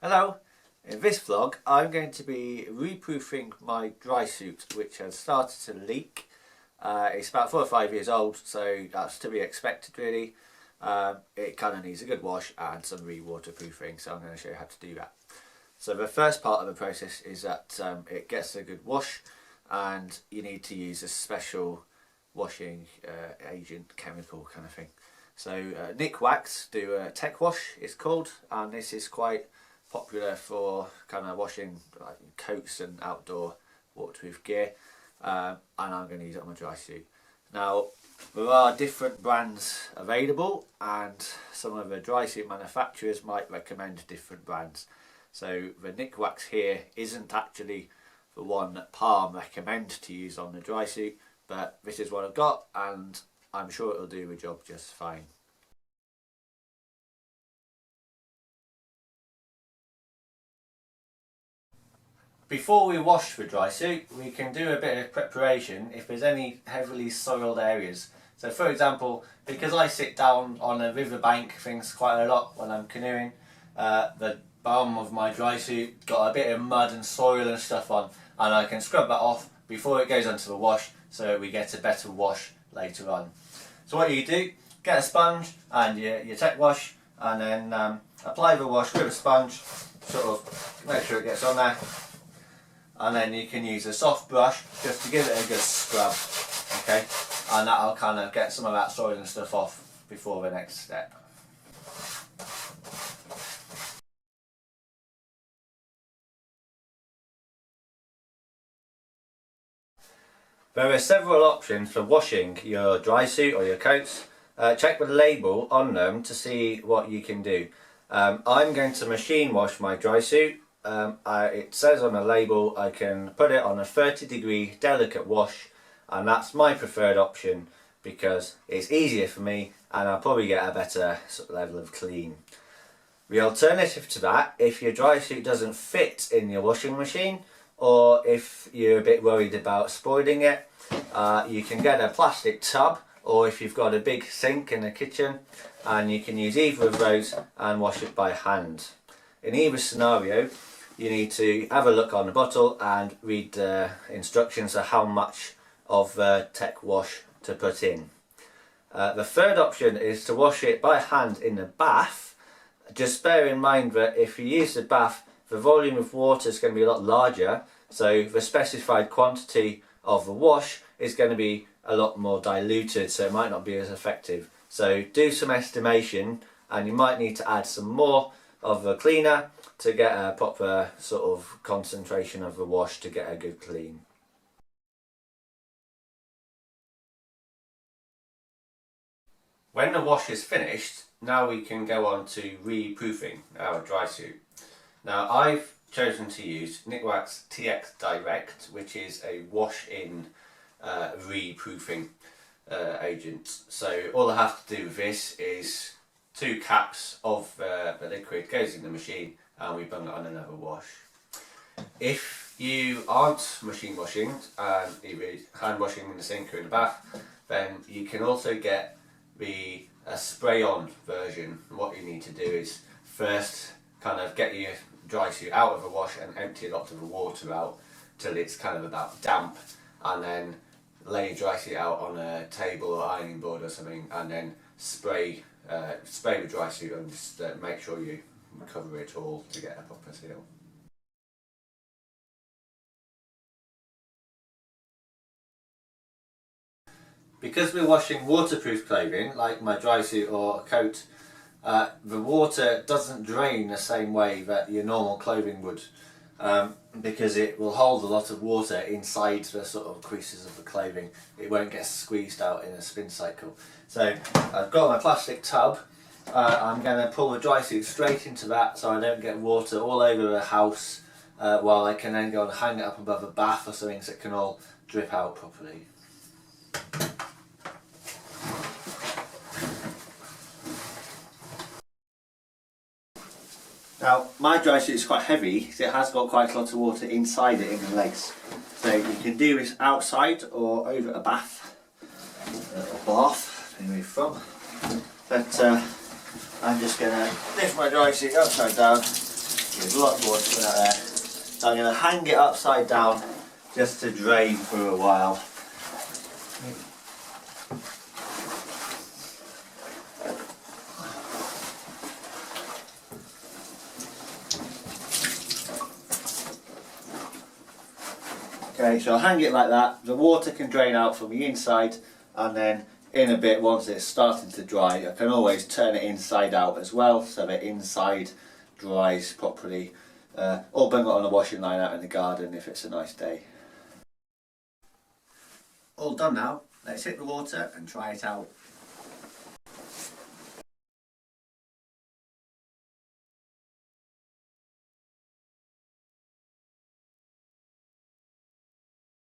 Hello, in this vlog I'm going to be reproofing my dry suit, which has started to leak. It's about 4 or 5 years old, so that's to be expected really. It kind of needs a good wash and some re-waterproofing, so I'm going to show you how to do that. So the first part of the process is that it gets a good wash, and you need to use a special washing agent, chemical kind of thing. So Nick Wax do a tech wash, it's called, and this is quite popular for kind of washing like coats and outdoor waterproof gear, and I'm going to use it on my dry suit. Now there are different brands available, and some of the dry suit manufacturers might recommend different brands. So the Nick Wax here isn't actually the one that Palm recommend to use on the dry suit, but this is what I've got and I'm sure it'll do the job just fine. Before we wash the dry suit, we can do a bit of preparation if there's any heavily soiled areas. So for example, because I sit down on a riverbank things quite a lot when I'm canoeing, the bottom of my dry suit got a bit of mud and soil and stuff on, and I can scrub that off before it goes onto the wash so we get a better wash later on. So what you do, get a sponge and your tech wash, and then apply the wash with a sponge, sort of make sure it gets on there. And then you can use a soft brush just to give it a good scrub, okay? And that'll kind of get some of that soil and stuff off before the next step. There are several options for washing your dry suit or your coats. Check the label on them to see what you can do. I'm going to machine wash my dry suit. It says on the label I can put it on a 30-degree delicate wash, and that's my preferred option because it's easier for me and I'll probably get a better sort of level of clean. The alternative to that, if your dry suit doesn't fit in your washing machine, or if you're a bit worried about spoiling it, you can get a plastic tub, or if you've got a big sink in the kitchen, and you can use either of those and wash it by hand. In either scenario, you need to have a look on the bottle and read the instructions of how much of the tech wash to put in. The third option is to wash it by hand in the bath. Just bear in mind that if you use the bath, the volume of water is going to be a lot larger, so the specified quantity of the wash is going to be a lot more diluted, so it might not be as effective. So do some estimation, and you might need to add some more of the cleaner to get a proper sort of concentration of the wash to get a good clean. When the wash is finished, now we can go on to re-proofing our dry suit. Now I've chosen to use Nick Wax TX Direct, which is a wash-in re-proofing agent. So all I have to do with this is 2 caps of the liquid goes in the machine and we bung it on another wash. If you aren't machine washing and either hand washing in the sink or in the bath, then you can also get the spray-on version. What you need to do is first kind of get your dry suit out of the wash and empty a lot of the water out till it's kind of about damp, and then lay your dry suit out on a table or ironing board or something, and then spray the dry suit and just make sure you cover it all to get a proper seal. Because we're washing waterproof clothing like my dry suit or coat, the water doesn't drain the same way that your normal clothing would, because it will hold a lot of water inside the sort of creases of the clothing. It won't get squeezed out in a spin cycle. So I've got my plastic tub. I'm going to pull the dry suit straight into that so I don't get water all over the house, while I can then go and hang it up above a bath or something so it can all drip out properly. Now my dry suit is quite heavy, so it has got quite a lot of water inside it in the legs. So you can do this outside or over a bath, or bath, depending where you're from. But I'm just going to lift my dry suit upside down There's lots of water coming out there. So I'm going to hang it upside down just to drain for a while. Okay, so I'll hang it like that. The water can drain out from the inside, and then in a bit, once it's starting to dry, I can always turn it inside out as well, so the inside dries properly. Or bring it on a washing line out in the garden if it's a nice day. All done now. Let's hit the water and try it out.